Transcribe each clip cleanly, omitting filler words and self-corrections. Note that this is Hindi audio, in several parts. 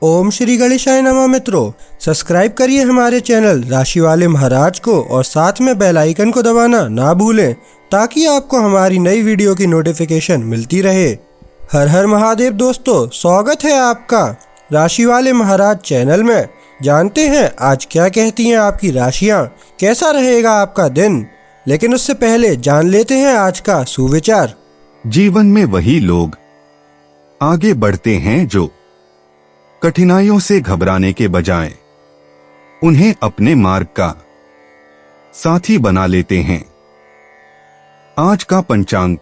ओम श्री गणेशाय नमः। मित्रों, सब्सक्राइब करिए हमारे चैनल राशि वाले महाराज को और साथ में बेल आइकन को दबाना ना भूलें ताकि आपको हमारी नई वीडियो की नोटिफिकेशन मिलती रहे। हर हर महादेव दोस्तों, स्वागत है आपका राशि वाले महाराज चैनल में। जानते हैं आज क्या कहती हैं आपकी राशियां, कैसा रहेगा आपका दिन। लेकिन उससे पहले जान लेते हैं आज का सुविचार। जीवन में वही लोग आगे बढ़ते हैं जो कठिनाइयों से घबराने के बजाय उन्हें अपने मार्ग का साथी बना लेते हैं। आज का पंचांग,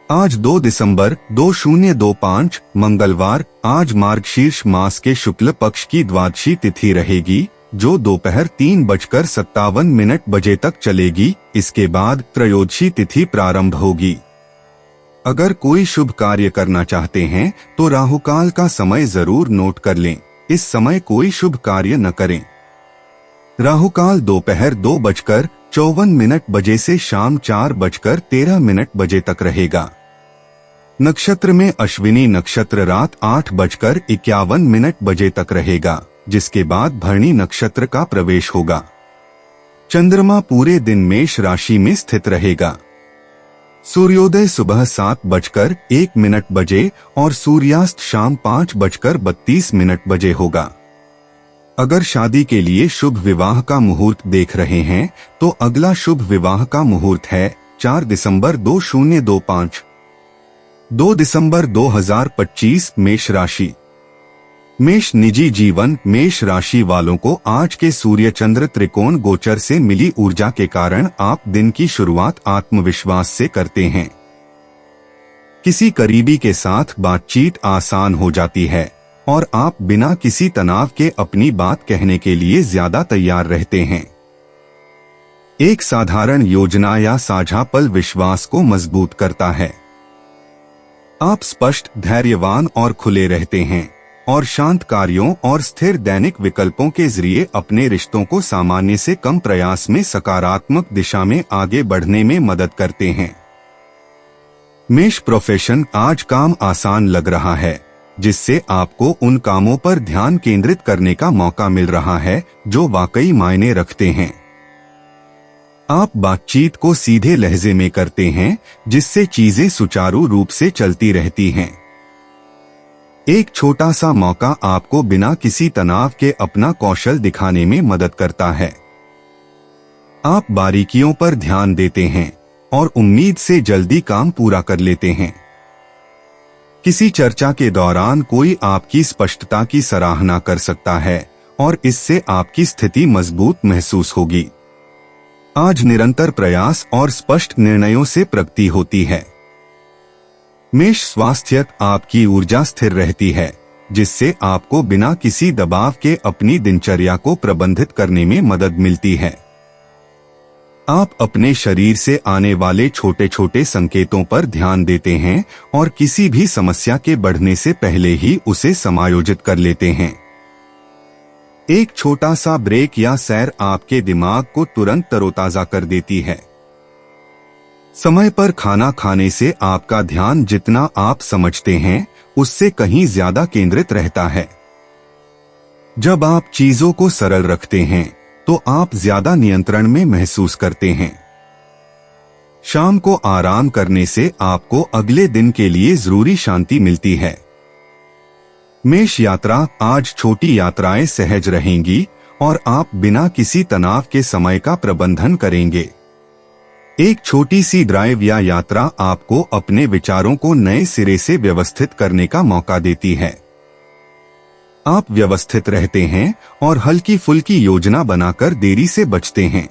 आज 2 दिसंबर 2025 मंगलवार। आज मार्गशीर्ष मास के शुक्ल पक्ष की द्वादशी तिथि रहेगी जो दोपहर 3:57 बजे तक चलेगी। इसके बाद त्रयोदशी तिथि प्रारंभ होगी। अगर कोई शुभ कार्य करना चाहते हैं तो राहुकाल का समय जरूर नोट कर लें। इस समय कोई शुभ कार्य न करें। राहुकाल दोपहर 2:54 बजे से शाम 4:13 बजे तक रहेगा। नक्षत्र में अश्विनी नक्षत्र रात 8:51 बजे तक रहेगा, जिसके बाद भरणी नक्षत्र का प्रवेश होगा। चंद्रमा पूरे दिन मेष राशि में स्थित रहेगा। सूर्योदय सुबह 7:01 बजे और सूर्यास्त शाम 5:32 बजे होगा। अगर शादी के लिए शुभ विवाह का मुहूर्त देख रहे हैं तो अगला शुभ विवाह का मुहूर्त है 4 दिसंबर 2025। 2 दिसंबर 2025 मेष राशि। मेष निजी जीवन। मेष राशि वालों को आज के सूर्य चंद्र त्रिकोण गोचर से मिली ऊर्जा के कारण आप दिन की शुरुआत आत्मविश्वास से करते हैं। किसी करीबी के साथ बातचीत आसान हो जाती है और आप बिना किसी तनाव के अपनी बात कहने के लिए ज्यादा तैयार रहते हैं। एक साधारण योजना या साझा पल विश्वास को मजबूत करता है। आप स्पष्ट, धैर्यवान और खुले रहते हैं और शांत कार्यों और स्थिर दैनिक विकल्पों के जरिए अपने रिश्तों को सामान्य से कम प्रयास में सकारात्मक दिशा में आगे बढ़ने में मदद करते हैं। मेष प्रोफेशन। आज काम आसान लग रहा है, जिससे आपको उन कामों पर ध्यान केंद्रित करने का मौका मिल रहा है जो वाकई मायने रखते हैं। आप बातचीत को सीधे लहजे में करते हैं, जिससे चीजें सुचारू रूप से चलती रहती हैं। एक छोटा सा मौका आपको बिना किसी तनाव के अपना कौशल दिखाने में मदद करता है। आप बारीकियों पर ध्यान देते हैं और उम्मीद से जल्दी काम पूरा कर लेते हैं। किसी चर्चा के दौरान कोई आपकी स्पष्टता की सराहना कर सकता है और इससे आपकी स्थिति मजबूत महसूस होगी। आज निरंतर प्रयास और स्पष्ट निर्णयों से प्रगति होती है। मेष स्वास्थ्य। आपकी ऊर्जा स्थिर रहती है, जिससे आपको बिना किसी दबाव के अपनी दिनचर्या को प्रबंधित करने में मदद मिलती है। आप अपने शरीर से आने वाले छोटे छोटे संकेतों पर ध्यान देते हैं और किसी भी समस्या के बढ़ने से पहले ही उसे समायोजित कर लेते हैं। एक छोटा सा ब्रेक या सैर आपके दिमाग को तुरंत तरोताजा कर देती है। समय पर खाना खाने से आपका ध्यान जितना आप समझते हैं उससे कहीं ज्यादा केंद्रित रहता है। जब आप चीजों को सरल रखते हैं तो आप ज्यादा नियंत्रण में महसूस करते हैं। शाम को आराम करने से आपको अगले दिन के लिए जरूरी शांति मिलती है। मेष यात्रा। आज छोटी यात्राएं सहज रहेंगी और आप बिना किसी तनाव के समय का प्रबंधन करेंगे। एक छोटी सी ड्राइव या यात्रा आपको अपने विचारों को नए सिरे से व्यवस्थित करने का मौका देती है। आप व्यवस्थित रहते हैं और हल्की फुल्की योजना बनाकर देरी से बचते हैं।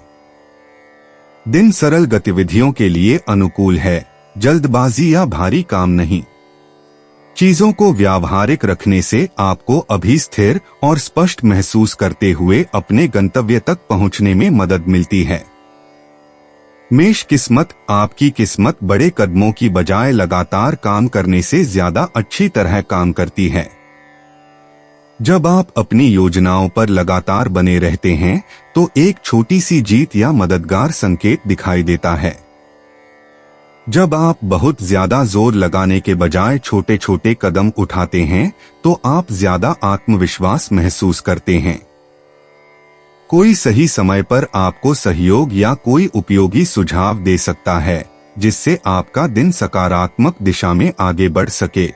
दिन सरल गतिविधियों के लिए अनुकूल है, जल्दबाजी या भारी काम नहीं। चीजों को व्यावहारिक रखने से आपको अभी स्थिर और स्पष्ट महसूस करते हुए अपने गंतव्य तक पहुंचने में मदद मिलती है। मेष किस्मत। आपकी किस्मत बड़े कदमों की बजाय लगातार काम करने से ज्यादा अच्छी तरह काम करती है। जब आप अपनी योजनाओं पर लगातार बने रहते हैं तो एक छोटी सी जीत या मददगार संकेत दिखाई देता है। जब आप बहुत ज्यादा जोर लगाने के बजाय छोटे छोटे कदम उठाते हैं तो आप ज्यादा आत्मविश्वास महसूस करते हैं। कोई सही समय पर आपको सहयोग या कोई उपयोगी सुझाव दे सकता है जिससे आपका दिन सकारात्मक दिशा में आगे बढ़ सके।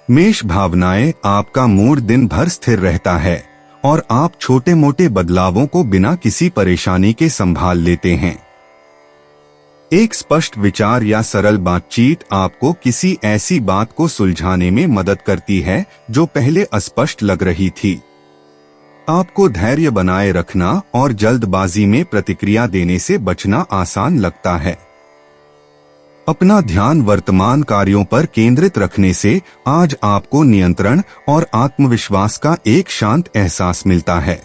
मेष भावनाएं, आपका मूड दिन भर स्थिर रहता है और आप छोटे मोटे बदलावों को बिना किसी परेशानी के संभाल लेते हैं। एक स्पष्ट विचार या सरल बातचीत आपको किसी ऐसी बात को सुलझाने में मदद करती है जो पहले अस्पष्ट लग रही थी। आपको धैर्य बनाए रखना और जल्दबाजी में प्रतिक्रिया देने से बचना आसान लगता है। अपना ध्यान वर्तमान कार्यों पर केंद्रित रखने से आज आपको नियंत्रण और आत्मविश्वास का एक शांत एहसास मिलता है।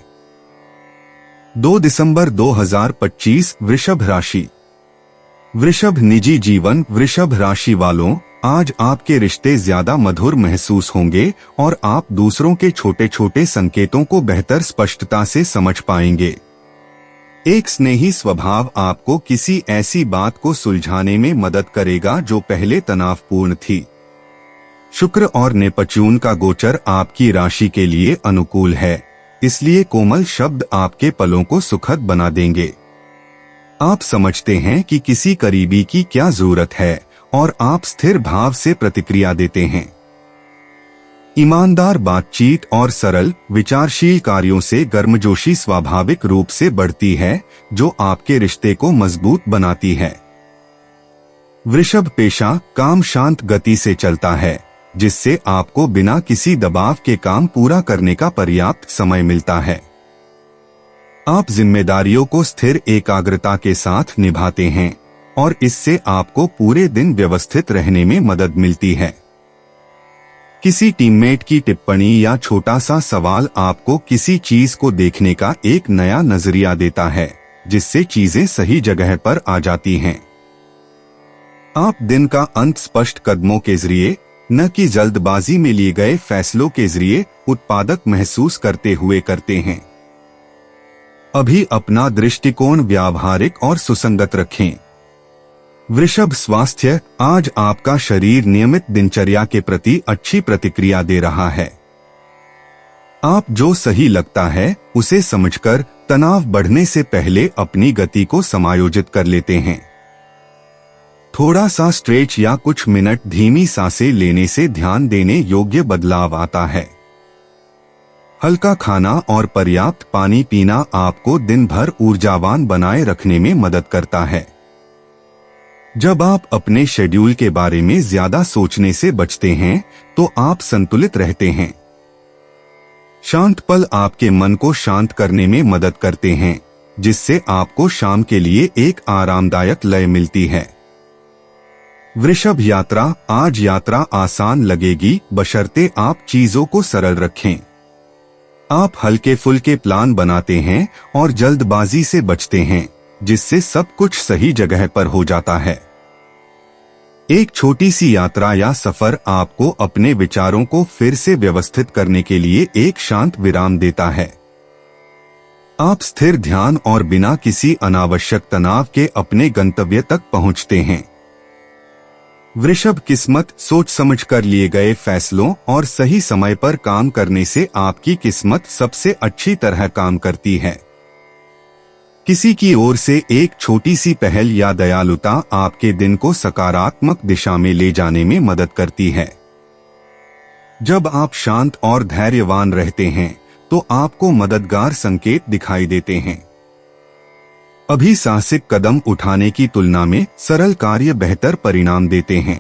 2 दिसंबर 2025 वृषभ राशि। वृषभ निजी जीवन। वृषभ राशि वालों, आज आपके रिश्ते ज्यादा मधुर महसूस होंगे और आप दूसरों के छोटे छोटे संकेतों को बेहतर स्पष्टता से समझ पाएंगे। एक स्नेही स्वभाव आपको किसी ऐसी बात को सुलझाने में मदद करेगा जो पहले तनावपूर्ण थी। शुक्र और नेपच्यून का गोचर आपकी राशि के लिए अनुकूल है, इसलिए कोमल शब्द आपके पलों को सुखद बना देंगे। आप समझते हैं कि किसी करीबी की क्या जरूरत है और आप स्थिर भाव से प्रतिक्रिया देते हैं। ईमानदार बातचीत और सरल विचारशील कार्यों से गर्मजोशी स्वाभाविक रूप से बढ़ती है जो आपके रिश्ते को मजबूत बनाती है। वृषभ पेशा। काम शांत गति से चलता है जिससे आपको बिना किसी दबाव के काम पूरा करने का पर्याप्त समय मिलता है। आप जिम्मेदारियों को स्थिर एकाग्रता के साथ निभाते हैं और इससे आपको पूरे दिन व्यवस्थित रहने में मदद मिलती है। किसी टीममेट की टिप्पणी या छोटा सा सवाल आपको किसी चीज को देखने का एक नया नजरिया देता है जिससे चीजें सही जगह पर आ जाती हैं। आप दिन का अंत स्पष्ट कदमों के जरिए, न कि जल्दबाजी में लिए गए फैसलों के जरिए उत्पादक महसूस करते हुए करते हैं। अभी अपना दृष्टिकोण व्यावहारिक और सुसंगत रखें। वृषभ स्वास्थ्य। आज आपका शरीर नियमित दिनचर्या के प्रति अच्छी प्रतिक्रिया दे रहा है। आप जो सही लगता है उसे समझकर तनाव बढ़ने से पहले अपनी गति को समायोजित कर लेते हैं। थोड़ा सा स्ट्रेच या कुछ मिनट धीमी सांसें लेने से ध्यान देने योग्य बदलाव आता है। हल्का खाना और पर्याप्त पानी पीना आपको दिन भर ऊर्जावान बनाए रखने में मदद करता है। जब आप अपने शेड्यूल के बारे में ज्यादा सोचने से बचते हैं तो आप संतुलित रहते हैं। शांत पल आपके मन को शांत करने में मदद करते हैं जिससे आपको शाम के लिए एक आरामदायक लय मिलती है। वृषभ यात्रा। आज यात्रा आसान लगेगी बशर्ते आप चीजों को सरल रखें। आप हल्के फुल्के प्लान बनाते हैं और जल्दबाजी से बचते हैं जिससे सब कुछ सही जगह पर हो जाता है। एक छोटी सी यात्रा या सफर आपको अपने विचारों को फिर से व्यवस्थित करने के लिए एक शांत विराम देता है। आप स्थिर ध्यान और बिना किसी अनावश्यक तनाव के अपने गंतव्य तक पहुंचते हैं। वृषभ किस्मत। सोच समझ कर लिए गए फैसलों और सही समय पर काम करने से आपकी किस्मत सबसे अच्छी तरह काम करती है। किसी की ओर से एक छोटी सी पहल या दयालुता आपके दिन को सकारात्मक दिशा में ले जाने में मदद करती है। जब आप शांत और धैर्यवान रहते हैं तो आपको मददगार संकेत दिखाई देते हैं। अभी साहसिक कदम उठाने की तुलना में सरल कार्य बेहतर परिणाम देते हैं।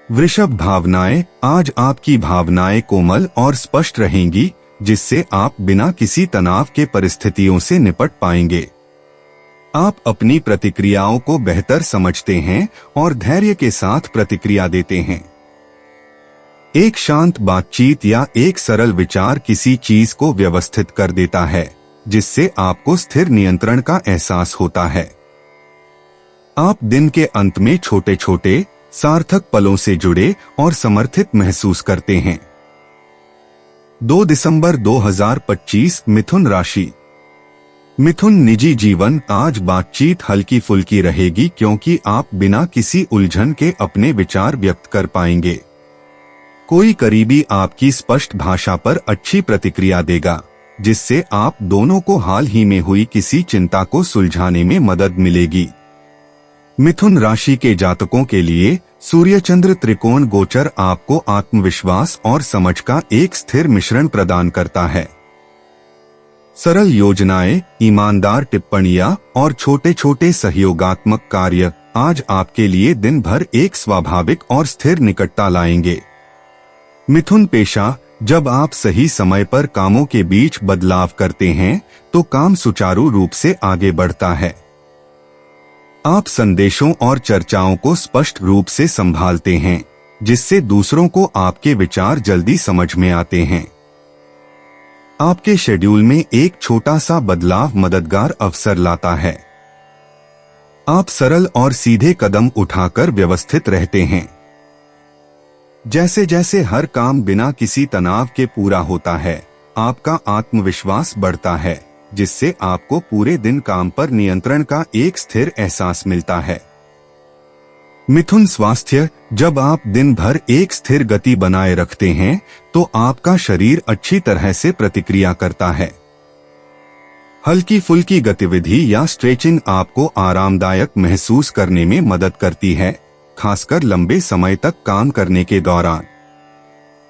वृषभ भावनाएं। आज आपकी भावनाएं कोमल और स्पष्ट रहेंगी जिससे आप बिना किसी तनाव के परिस्थितियों से निपट पाएंगे। आप अपनी प्रतिक्रियाओं को बेहतर समझते हैं और धैर्य के साथ प्रतिक्रिया देते हैं। एक शांत बातचीत या एक सरल विचार किसी चीज को व्यवस्थित कर देता है जिससे आपको स्थिर नियंत्रण का एहसास होता है। आप दिन के अंत में छोटे छोटे सार्थक पलों से जुड़े और समर्थित महसूस करते हैं। 2 दिसंबर 2025 मिथुन राशि। मिथुन निजी जीवन, आज बातचीत हल्की फुल्की रहेगी क्योंकि आप बिना किसी उलझन के अपने विचार व्यक्त कर पाएंगे। कोई करीबी आपकी स्पष्ट भाषा पर अच्छी प्रतिक्रिया देगा, जिससे आप दोनों को हाल ही में हुई किसी चिंता को सुलझाने में मदद मिलेगी। मिथुन राशि के जातकों के लिए सूर्य चंद्र त्रिकोण गोचर आपको आत्मविश्वास और समझ का एक स्थिर मिश्रण प्रदान करता है। सरल योजनाएं, ईमानदार टिप्पणियां और छोटे छोटे सहयोगात्मक कार्य आज आपके लिए दिन भर एक स्वाभाविक और स्थिर निकटता लाएंगे। मिथुन पेशा, जब आप सही समय पर कामों के बीच बदलाव करते हैं तो काम सुचारू रूप से आगे बढ़ता है। आप संदेशों और चर्चाओं को स्पष्ट रूप से संभालते हैं, जिससे दूसरों को आपके विचार जल्दी समझ में आते हैं। आपके शेड्यूल में एक छोटा सा बदलाव मददगार अवसर लाता है। आप सरल और सीधे कदम उठाकर व्यवस्थित रहते हैं। जैसे जैसे हर काम बिना किसी तनाव के पूरा होता है, आपका आत्मविश्वास बढ़ता है, जिससे आपको पूरे दिन काम पर नियंत्रण का एक स्थिर एहसास मिलता है। मिथुन स्वास्थ्य, जब आप दिन भर एक स्थिर गति बनाए रखते हैं तो आपका शरीर अच्छी तरह से प्रतिक्रिया करता है। हल्की फुल्की गतिविधि या स्ट्रेचिंग आपको आरामदायक महसूस करने में मदद करती है, खासकर लंबे समय तक काम करने के दौरान।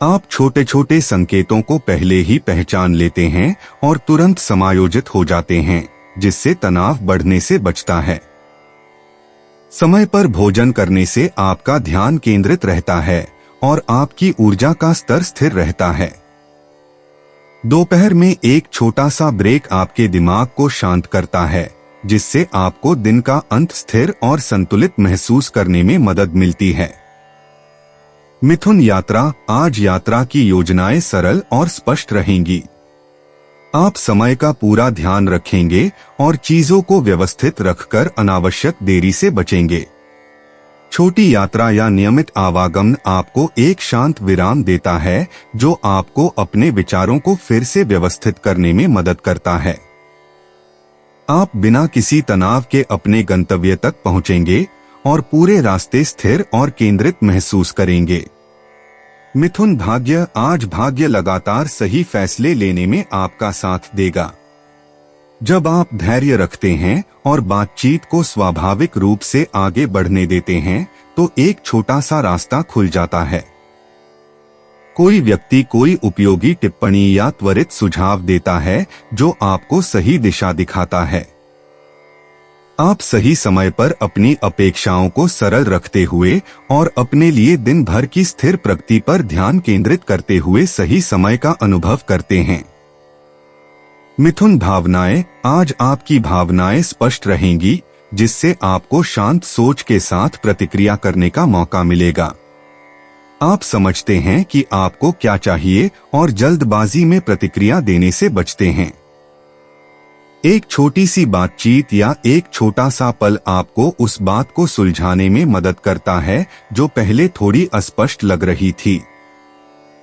आप छोटे छोटे संकेतों को पहले ही पहचान लेते हैं और तुरंत समायोजित हो जाते हैं, जिससे तनाव बढ़ने से बचता है। समय पर भोजन करने से आपका ध्यान केंद्रित रहता है और आपकी ऊर्जा का स्तर स्थिर रहता है। दोपहर में एक छोटा सा ब्रेक आपके दिमाग को शांत करता है, जिससे आपको दिन का अंत स्थिर और संतुलित महसूस करने में मदद मिलती है। मिथुन यात्रा, आज यात्रा की योजनाएं सरल और स्पष्ट रहेंगी। आप समय का पूरा ध्यान रखेंगे और चीजों को व्यवस्थित रखकर अनावश्यक देरी से बचेंगे। छोटी यात्रा या नियमित आवागमन आपको एक शांत विराम देता है, जो आपको अपने विचारों को फिर से व्यवस्थित करने में मदद करता है। आप बिना किसी तनाव के अपने गंतव्य तक पहुंचेंगे और पूरे रास्ते स्थिर और केंद्रित महसूस करेंगे। मिथुन भाग्य, आज भाग्य लगातार सही फैसले लेने में आपका साथ देगा। जब आप धैर्य रखते हैं और बातचीत को स्वाभाविक रूप से आगे बढ़ने देते हैं तो एक छोटा सा रास्ता खुल जाता है। कोई व्यक्ति कोई उपयोगी टिप्पणी या त्वरित सुझाव देता है जो आपको सही दिशा दिखाता है। आप सही समय पर अपनी अपेक्षाओं को सरल रखते हुए और अपने लिए दिन भर की स्थिर प्रगति पर ध्यान केंद्रित करते हुए सही समय का अनुभव करते हैं। मिथुन भावनाएं, आज आपकी भावनाएं स्पष्ट रहेंगी, जिससे आपको शांत सोच के साथ प्रतिक्रिया करने का मौका मिलेगा। आप समझते हैं कि आपको क्या चाहिए और जल्दबाजी में प्रतिक्रिया देने से बचते हैं। एक छोटी सी बातचीत या एक छोटा सा पल आपको उस बात को सुलझाने में मदद करता है जो पहले थोड़ी अस्पष्ट लग रही थी।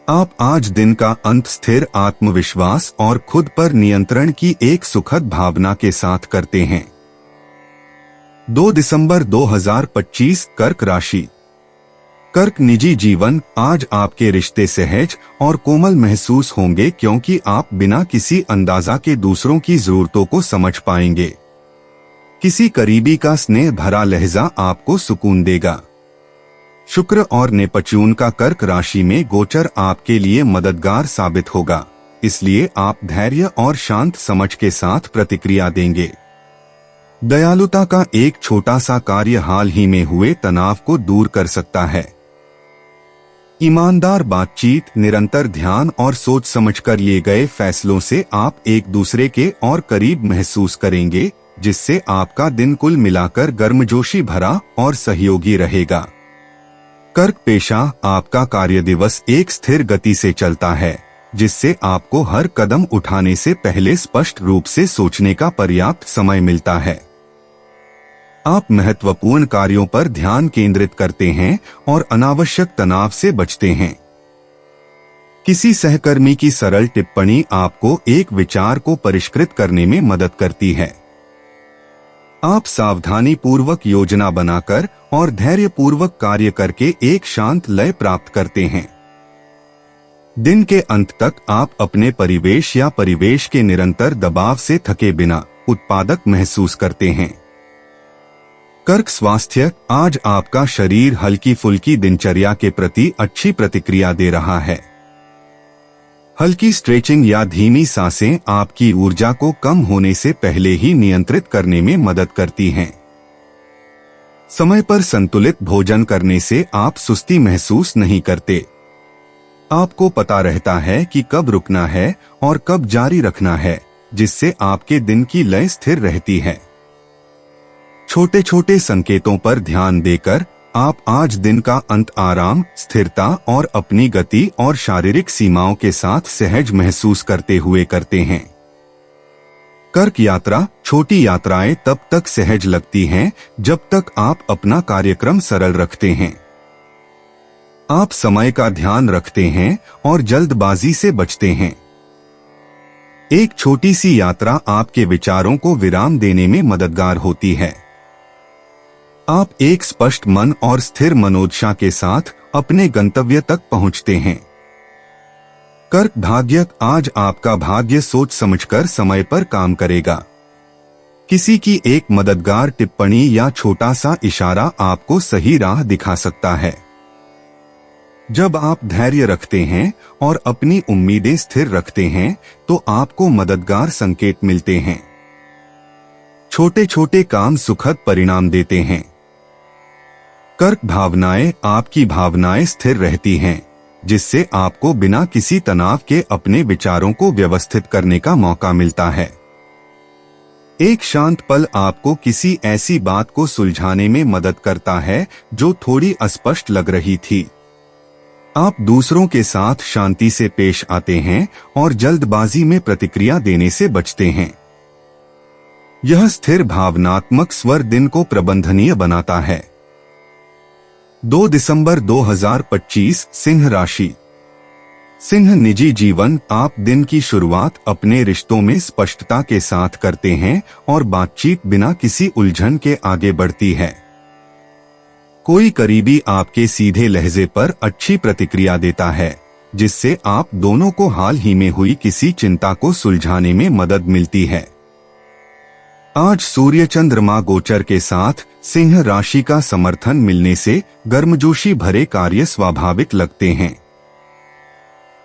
आप आज दिन का अंत स्थिर आत्मविश्वास और खुद पर नियंत्रण की एक सुखद भावना के साथ करते हैं। 2 दिसंबर 2025, कर्क राशि। कर्क निजी जीवन, आज आपके रिश्ते सहज और कोमल महसूस होंगे क्योंकि आप बिना किसी अंदाजा के दूसरों की जरूरतों को समझ पाएंगे। किसी करीबी का स्नेह भरा लहजा आपको सुकून देगा। शुक्र और नेपच्यून का कर्क राशि में गोचर आपके लिए मददगार साबित होगा, इसलिए आप धैर्य और शांत समझ के साथ प्रतिक्रिया देंगे। दयालुता का एक छोटा सा कार्य हाल ही में हुए तनाव को दूर कर सकता है। ईमानदार बातचीत, निरंतर ध्यान और सोच समझकर लिए गए फैसलों से आप एक दूसरे के और करीब महसूस करेंगे, जिससे आपका दिन कुल मिलाकर गर्मजोशी भरा और सहयोगी रहेगा। कर्क पेशा, आपका कार्य दिवस एक स्थिर गति से चलता है, जिससे आपको हर कदम उठाने से पहले स्पष्ट रूप से सोचने का पर्याप्त समय मिलता है। आप महत्वपूर्ण कार्यों पर ध्यान केंद्रित करते हैं और अनावश्यक तनाव से बचते हैं। किसी सहकर्मी की सरल टिप्पणी आपको एक विचार को परिष्कृत करने में मदद करती है। आप सावधानी पूर्वक योजना बनाकर और धैर्य पूर्वक कार्य करके एक शांत लय प्राप्त करते हैं। दिन के अंत तक आप अपने परिवेश या परिवेश के निरंतर दबाव से थके बिना उत्पादक महसूस करते हैं। कर्क स्वास्थ्य, आज आपका शरीर हल्की फुल्की दिनचर्या के प्रति अच्छी प्रतिक्रिया दे रहा है। हल्की स्ट्रेचिंग या धीमी सांसें आपकी ऊर्जा को कम होने से पहले ही नियंत्रित करने में मदद करती हैं। समय पर संतुलित भोजन करने से आप सुस्ती महसूस नहीं करते। आपको पता रहता है कि कब रुकना है और कब जारी रखना है, जिससे आपके दिन की लय स्थिर रहती है। छोटे छोटे संकेतों पर ध्यान देकर आप आज दिन का अंत आराम, स्थिरता और अपनी गति और शारीरिक सीमाओं के साथ सहज महसूस करते हुए करते हैं। कर्क यात्रा, छोटी यात्राएं तब तक सहज लगती हैं जब तक आप अपना कार्यक्रम सरल रखते हैं। आप समय का ध्यान रखते हैं और जल्दबाजी से बचते हैं। एक छोटी सी यात्रा आपके विचारों को विराम देने में मददगार होती है। आप एक स्पष्ट मन और स्थिर मनोदशा के साथ अपने गंतव्य तक पहुंचते हैं। कर्क भाग्य, आज आपका भाग्य सोच समझकर समय पर काम करेगा। किसी की एक मददगार टिप्पणी या छोटा सा इशारा आपको सही राह दिखा सकता है। जब आप धैर्य रखते हैं और अपनी उम्मीदें स्थिर रखते हैं तो आपको मददगार संकेत मिलते हैं। छोटे छोटे काम सुखद परिणाम देते हैं। कर्क भावनाएं, आपकी भावनाएं स्थिर रहती हैं, जिससे आपको बिना किसी तनाव के अपने विचारों को व्यवस्थित करने का मौका मिलता है। एक शांत पल आपको किसी ऐसी बात को सुलझाने में मदद करता है जो थोड़ी अस्पष्ट लग रही थी। आप दूसरों के साथ शांति से पेश आते हैं और जल्दबाजी में प्रतिक्रिया देने से बचते हैं। यह स्थिर भावनात्मक स्वर दिन को प्रबंधनीय बनाता है। 2 दिसंबर 2025, सिंह राशि। सिंह निजी जीवन, आप दिन की शुरुआत अपने रिश्तों में स्पष्टता के साथ करते हैं और बातचीत बिना किसी उलझन के आगे बढ़ती है। कोई करीबी आपके सीधे लहजे पर अच्छी प्रतिक्रिया देता है, जिससे आप दोनों को हाल ही में हुई किसी चिंता को सुलझाने में मदद मिलती है। आज सूर्य चंद्रमा गोचर के साथ सिंह राशि का समर्थन मिलने से गर्मजोशी भरे कार्य स्वाभाविक लगते हैं।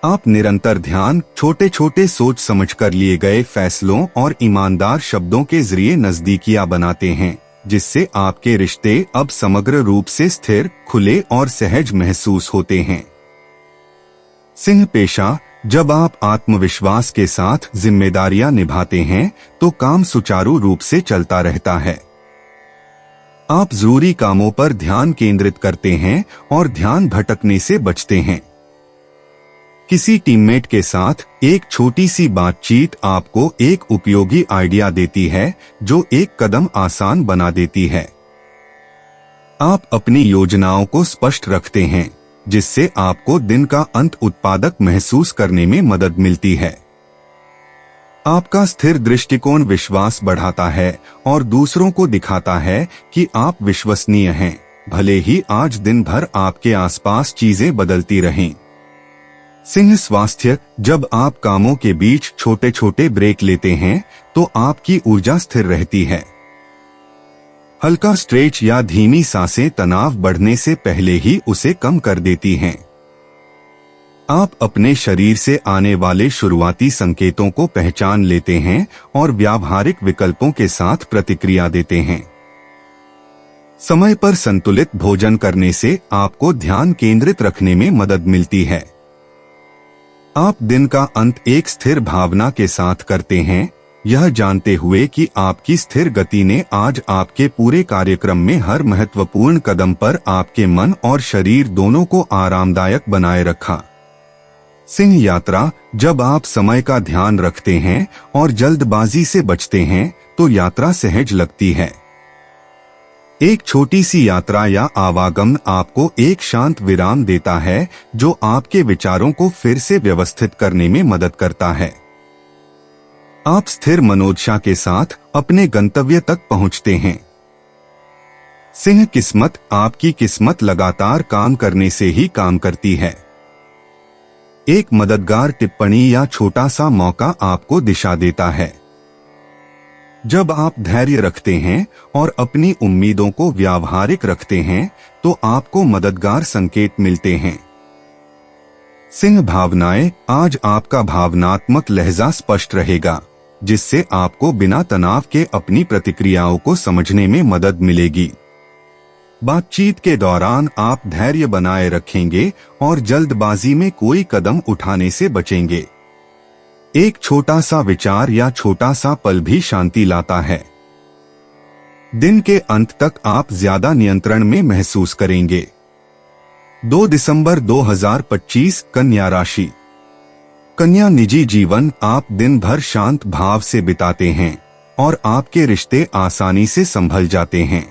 आप निरंतर ध्यान, छोटे छोटे सोच समझकर लिए गए फैसलों और ईमानदार शब्दों के जरिए नजदीकियां बनाते हैं, जिससे आपके रिश्ते अब समग्र रूप से स्थिर, खुले और सहज महसूस होते हैं। सिंह पेशा, जब आप आत्मविश्वास के साथ जिम्मेदारियां निभाते हैं तो काम सुचारू रूप से चलता रहता है। आप जरूरी कामों पर ध्यान केंद्रित करते हैं और ध्यान भटकने से बचते हैं। किसी टीममेट के साथ एक छोटी सी बातचीत आपको एक उपयोगी आइडिया देती है जो एक कदम आसान बना देती है। आप अपनी योजनाओं को स्पष्ट रखते हैं, जिससे आपको दिन का अंत उत्पादक महसूस करने में मदद मिलती है। आपका स्थिर दृष्टिकोण विश्वास बढ़ाता है और दूसरों को दिखाता है कि आप विश्वसनीय हैं, भले ही आज दिन भर आपके आसपास चीजें बदलती रहें। सिंह स्वास्थ्य, जब आप कामों के बीच छोटे छोटे ब्रेक लेते हैं तो आपकी ऊर्जा स्थिर रहती है। हल्का स्ट्रेच या धीमी सांसें तनाव बढ़ने से पहले ही उसे कम कर देती हैं। आप अपने शरीर से आने वाले शुरुआती संकेतों को पहचान लेते हैं और व्यावहारिक विकल्पों के साथ प्रतिक्रिया देते हैं। समय पर संतुलित भोजन करने से आपको ध्यान केंद्रित रखने में मदद मिलती है। आप दिन का अंत एक स्थिर भावना के साथ करते हैं, यह जानते हुए कि आपकी स्थिर गति ने आज आपके पूरे कार्यक्रम में हर महत्वपूर्ण कदम पर आपके मन और शरीर दोनों को आरामदायक बनाए रखा। सिंह यात्रा, जब आप समय का ध्यान रखते हैं और जल्दबाजी से बचते हैं तो यात्रा सहज लगती है। एक छोटी सी यात्रा या आवागमन आपको एक शांत विराम देता है जो आपके विचारों को फिर से व्यवस्थित करने में मदद करता है। आप स्थिर मनोदशा के साथ अपने गंतव्य तक पहुंचते हैं। सिंह किस्मत, आपकी किस्मत लगातार काम करने से ही काम करती है। एक मददगार टिप्पणी या छोटा सा मौका आपको दिशा देता है। जब आप धैर्य रखते हैं और अपनी उम्मीदों को व्यावहारिक रखते हैं तो आपको मददगार संकेत मिलते हैं। सिंह भावनाएं, आज आपका भावनात्मक लहजा स्पष्ट रहेगा जिससे आपको बिना तनाव के अपनी प्रतिक्रियाओं को समझने में मदद मिलेगी। बातचीत के दौरान आप धैर्य बनाए रखेंगे और जल्दबाजी में कोई कदम उठाने से बचेंगे। एक छोटा सा विचार या छोटा सा पल भी शांति लाता है। दिन के अंत तक आप ज्यादा नियंत्रण में महसूस करेंगे। 2 दिसंबर 2025, कन्या राशि। कन्या निजी जीवन, आप दिन भर शांत भाव से बिताते हैं और आपके रिश्ते आसानी से संभल जाते हैं।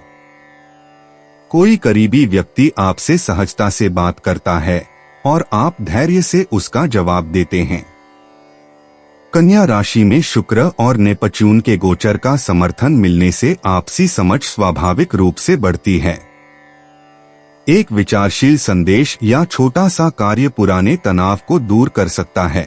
कोई करीबी व्यक्ति आपसे सहजता से बात करता है और आप धैर्य से उसका जवाब देते हैं। कन्या राशि में शुक्र और नेपच्यून के गोचर का समर्थन मिलने से आपसी समझ स्वाभाविक रूप से बढ़ती है। एक विचारशील संदेश या छोटा सा कार्य पुराने तनाव को दूर कर सकता है।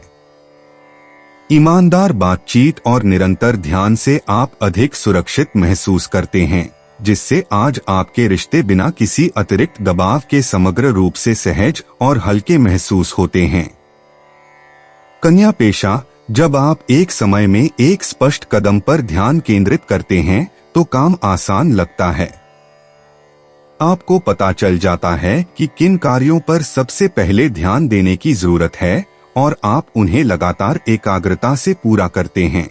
ईमानदार बातचीत और निरंतर ध्यान से आप अधिक सुरक्षित महसूस करते हैं, जिससे आज आपके रिश्ते बिना किसी अतिरिक्त दबाव के समग्र रूप से सहज और हल्के महसूस होते हैं। कन्या पेशा, जब आप एक समय में एक स्पष्ट कदम पर ध्यान केंद्रित करते हैं तो काम आसान लगता है। आपको पता चल जाता है कि किन कार्यों पर सबसे पहले ध्यान देने की जरूरत है और आप उन्हें लगातार एकाग्रता से पूरा करते हैं।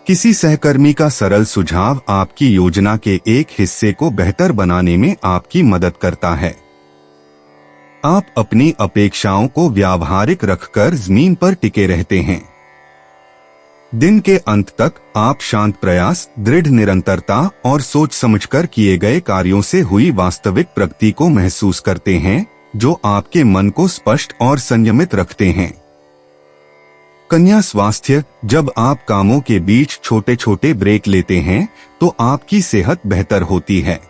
किसी सहकर्मी का सरल सुझाव आपकी योजना के एक हिस्से को बेहतर बनाने में आपकी मदद करता है। आप अपनी अपेक्षाओं को व्यावहारिक रखकर जमीन पर टिके रहते हैं। दिन के अंत तक आप शांत प्रयास, दृढ़ निरंतरता और सोच समझकर किए गए कार्यों से हुई वास्तविक प्रगति को महसूस करते हैं, जो आपके मन को स्पष्ट और संयमित रखते हैं। कन्या स्वास्थ्य, जब आप कामों के बीच छोटे छोटे ब्रेक लेते हैं तो आपकी सेहत बेहतर होती है।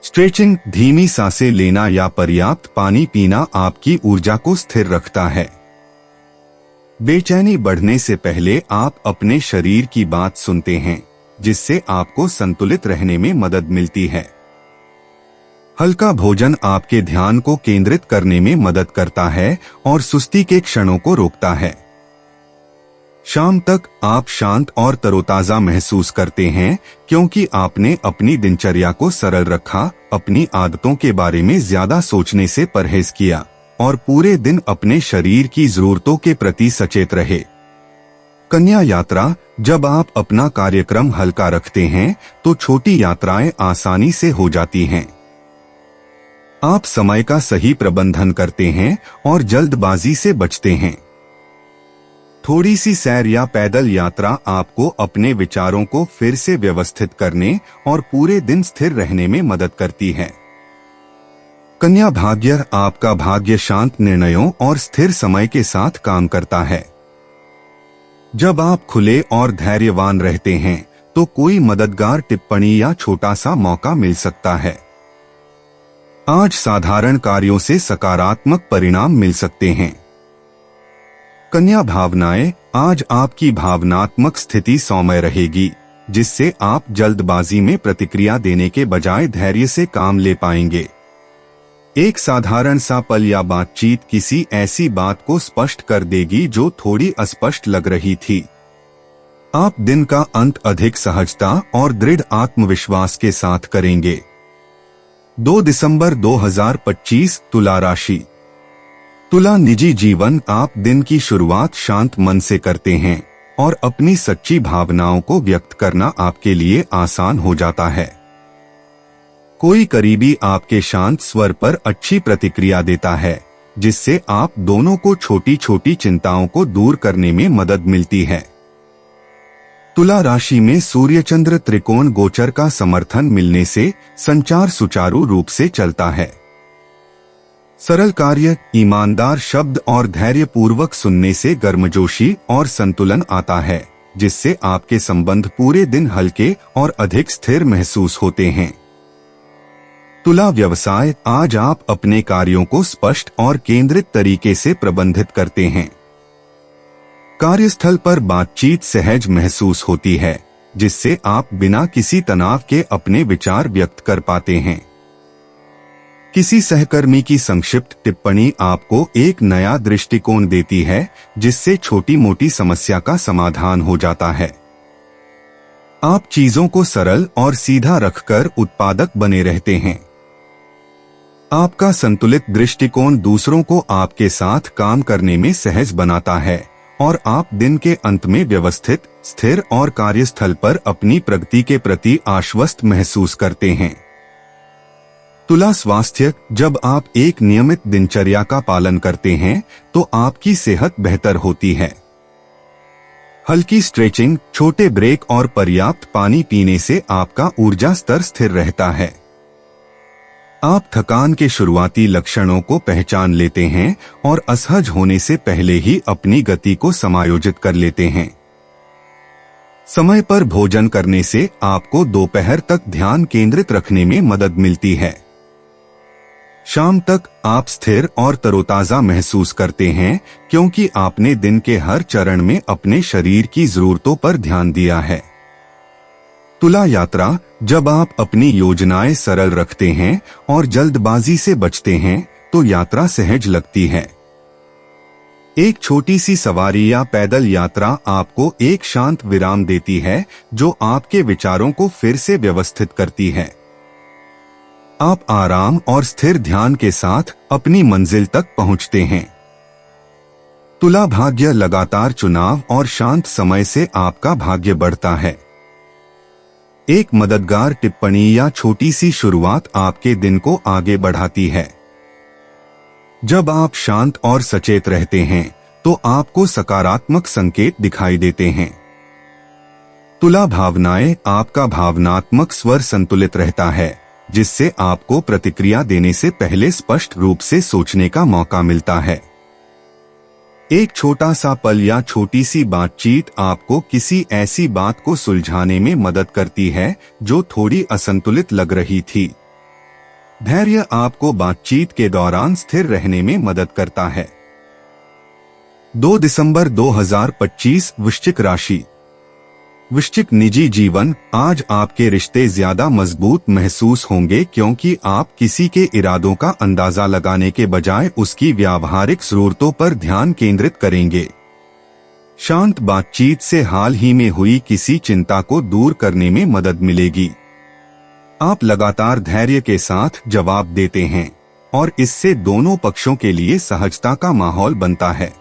स्ट्रेचिंग, धीमी सांसें लेना या पर्याप्त पानी पीना आपकी ऊर्जा को स्थिर रखता है। बेचैनी बढ़ने से पहले आप अपने शरीर की बात सुनते हैं, जिससे आपको संतुलित रहने में मदद मिलती है। हल्का भोजन आपके ध्यान को केंद्रित करने में मदद करता है और सुस्ती के क्षणों को रोकता है। शाम तक आप शांत और तरोताजा महसूस करते हैं क्योंकि आपने अपनी दिनचर्या को सरल रखा, अपनी आदतों के बारे में ज्यादा सोचने से परहेज किया और पूरे दिन अपने शरीर की जरूरतों के प्रति सचेत रहे। कन्या यात्रा, जब आप अपना कार्यक्रम हल्का रखते हैं तो छोटी यात्राएं आसानी से हो जाती हैं। आप समय का सही प्रबंधन करते हैं और जल्दबाजी से बचते हैं। थोड़ी सी सैर या पैदल यात्रा आपको अपने विचारों को फिर से व्यवस्थित करने और पूरे दिन स्थिर रहने में मदद करती है। कन्या भाग्य, आपका भाग्य शांत निर्णयों और स्थिर समय के साथ काम करता है। जब आप खुले और धैर्यवान रहते हैं तो कोई मददगार टिप्पणी या छोटा सा मौका मिल सकता है। आज साधारण कार्यों से सकारात्मक परिणाम मिल सकते हैं। कन्या भावनाएं, आज आपकी भावनात्मक स्थिति सौम्य रहेगी, जिससे आप जल्दबाजी में प्रतिक्रिया देने के बजाय धैर्य से काम ले पाएंगे। एक साधारण सा पल या बातचीत किसी ऐसी बात को स्पष्ट कर देगी जो थोड़ी अस्पष्ट लग रही थी। आप दिन का अंत अधिक सहजता और दृढ़ आत्मविश्वास के साथ करेंगे। 2 दिसंबर 2025, तुला राशि। तुला निजी जीवन, आप दिन की शुरुआत शांत मन से करते हैं और अपनी सच्ची भावनाओं को व्यक्त करना आपके लिए आसान हो जाता है। कोई करीबी आपके शांत स्वर पर अच्छी प्रतिक्रिया देता है, जिससे आप दोनों को छोटी छोटी चिंताओं को दूर करने में मदद मिलती है। तुला राशि में सूर्य चंद्र त्रिकोण गोचर का समर्थन मिलने से संचार सुचारू रूप से चलता है। सरल कार्य, ईमानदार शब्द और धैर्यपूर्वक सुनने से गर्मजोशी और संतुलन आता है, जिससे आपके संबंध पूरे दिन हल्के और अधिक स्थिर महसूस होते हैं। तुला व्यवसाय, आज आप अपने कार्यों को स्पष्ट और केंद्रित तरीके से प्रबंधित करते हैं। कार्यस्थल पर बातचीत सहज महसूस होती है, जिससे आप बिना किसी तनाव के अपने विचार व्यक्त कर पाते हैं। किसी सहकर्मी की संक्षिप्त टिप्पणी आपको एक नया दृष्टिकोण देती है, जिससे छोटी मोटी समस्या का समाधान हो जाता है। आप चीजों को सरल और सीधा रखकर उत्पादक बने रहते हैं। आपका संतुलित दृष्टिकोण दूसरों को आपके साथ काम करने में सहज बनाता है और आप दिन के अंत में व्यवस्थित, स्थिर और कार्यस्थल पर अपनी प्रगति के प्रति आश्वस्त महसूस करते हैं। तुला स्वास्थ्य, जब आप एक नियमित दिनचर्या का पालन करते हैं तो आपकी सेहत बेहतर होती है। हल्की स्ट्रेचिंग, छोटे ब्रेक और पर्याप्त पानी पीने से आपका ऊर्जा स्तर स्थिर रहता है। आप थकान के शुरुआती लक्षणों को पहचान लेते हैं और असहज होने से पहले ही अपनी गति को समायोजित कर लेते हैं। समय पर भोजन करने से आपको दोपहर तक ध्यान केंद्रित रखने में मदद मिलती है। शाम तक आप स्थिर और तरोताजा महसूस करते हैं, क्योंकि आपने दिन के हर चरण में अपने शरीर की जरूरतों पर ध्यान दिया है। तुला यात्रा, जब आप अपनी योजनाएं सरल रखते हैं और जल्दबाजी से बचते हैं तो यात्रा सहज लगती है। एक छोटी सी सवारी या पैदल यात्रा आपको एक शांत विराम देती है, जो आपके विचारों को फिर से व्यवस्थित करती है। आप आराम और स्थिर ध्यान के साथ अपनी मंजिल तक पहुंचते हैं। तुला भाग्य, लगातार चुनाव और शांत समय से आपका भाग्य बढ़ता है। एक मददगार टिप्पणी या छोटी सी शुरुआत आपके दिन को आगे बढ़ाती है। जब आप शांत और सचेत रहते हैं तो आपको सकारात्मक संकेत दिखाई देते हैं। तुला भावनाएं, आपका भावनात्मक स्वर संतुलित रहता है, जिससे आपको प्रतिक्रिया देने से पहले स्पष्ट रूप से सोचने का मौका मिलता है। एक छोटा सा पल या छोटी सी बातचीत आपको किसी ऐसी बात को सुलझाने में मदद करती है जो थोड़ी असंतुलित लग रही थी। धैर्य आपको बातचीत के दौरान स्थिर रहने में मदद करता है। 2 दिसंबर 2025, वृश्चिक राशि। वृश्चिक निजी जीवन, आज आपके रिश्ते ज्यादा मजबूत महसूस होंगे, क्योंकि आप किसी के इरादों का अंदाजा लगाने के बजाय उसकी व्यावहारिक जरूरतों पर ध्यान केंद्रित करेंगे। शांत बातचीत से हाल ही में हुई किसी चिंता को दूर करने में मदद मिलेगी। आप लगातार धैर्य के साथ जवाब देते हैं और इससे दोनों पक्षों के लिए सहजता का माहौल बनता है।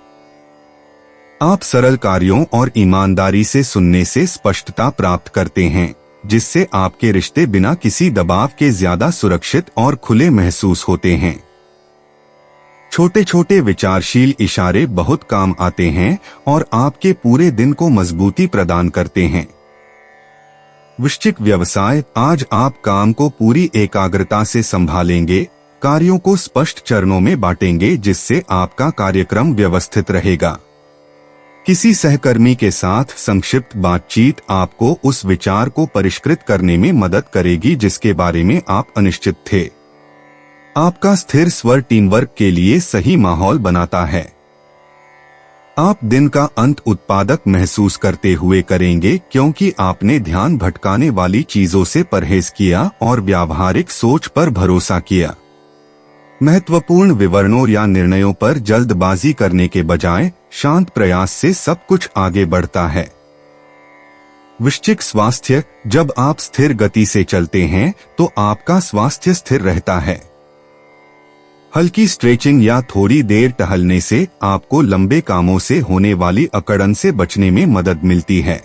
आप सरल कार्यों और ईमानदारी से सुनने से स्पष्टता प्राप्त करते हैं, जिससे आपके रिश्ते बिना किसी दबाव के ज्यादा सुरक्षित और खुले महसूस होते हैं। छोटे छोटे विचारशील इशारे बहुत काम आते हैं और आपके पूरे दिन को मजबूती प्रदान करते हैं। वृश्चिक व्यवसाय, आज आप काम को पूरी एकाग्रता से संभालेंगे, कार्यों को स्पष्ट चरणों में बांटेंगे, जिससे आपका कार्यक्रम व्यवस्थित रहेगा। किसी सहकर्मी के साथ संक्षिप्त बातचीत आपको उस विचार को परिष्कृत करने में मदद करेगी जिसके बारे में आप अनिश्चित थे। आपका स्थिर स्वर टीमवर्क के लिए सही माहौल बनाता है। आप दिन का अंत उत्पादक महसूस करते हुए करेंगे, क्योंकि आपने ध्यान भटकाने वाली चीजों से परहेज किया और व्यावहारिक सोच पर भरोसा किया। महत्वपूर्ण विवरणों या निर्णयों पर जल्दबाजी करने के बजाय शांत प्रयास से सब कुछ आगे बढ़ता है। वृश्चिक स्वास्थ्य, जब आप स्थिर गति से चलते हैं तो आपका स्वास्थ्य स्थिर रहता है। हल्की स्ट्रेचिंग या थोड़ी देर टहलने से आपको लंबे कामों से होने वाली अकड़न से बचने में मदद मिलती है।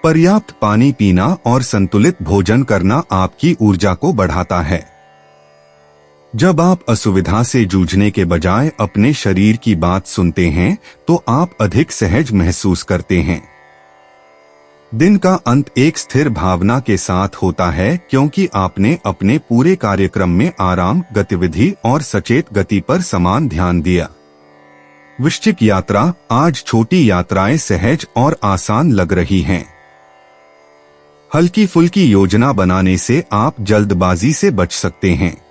पर्याप्त पानी पीना और संतुलित भोजन करना आपकी ऊर्जा को बढ़ाता है। जब आप असुविधा से जूझने के बजाय अपने शरीर की बात सुनते हैं तो आप अधिक सहज महसूस करते हैं। दिन का अंत एक स्थिर भावना के साथ होता है क्योंकि आपने अपने पूरे कार्यक्रम में आराम, गतिविधि और सचेत गति पर समान ध्यान दिया। वृश्चिक यात्रा, आज छोटी यात्राएं सहज और आसान लग रही हैं। हल्की फुल्की योजना बनाने से आप जल्दबाजी से बच सकते हैं।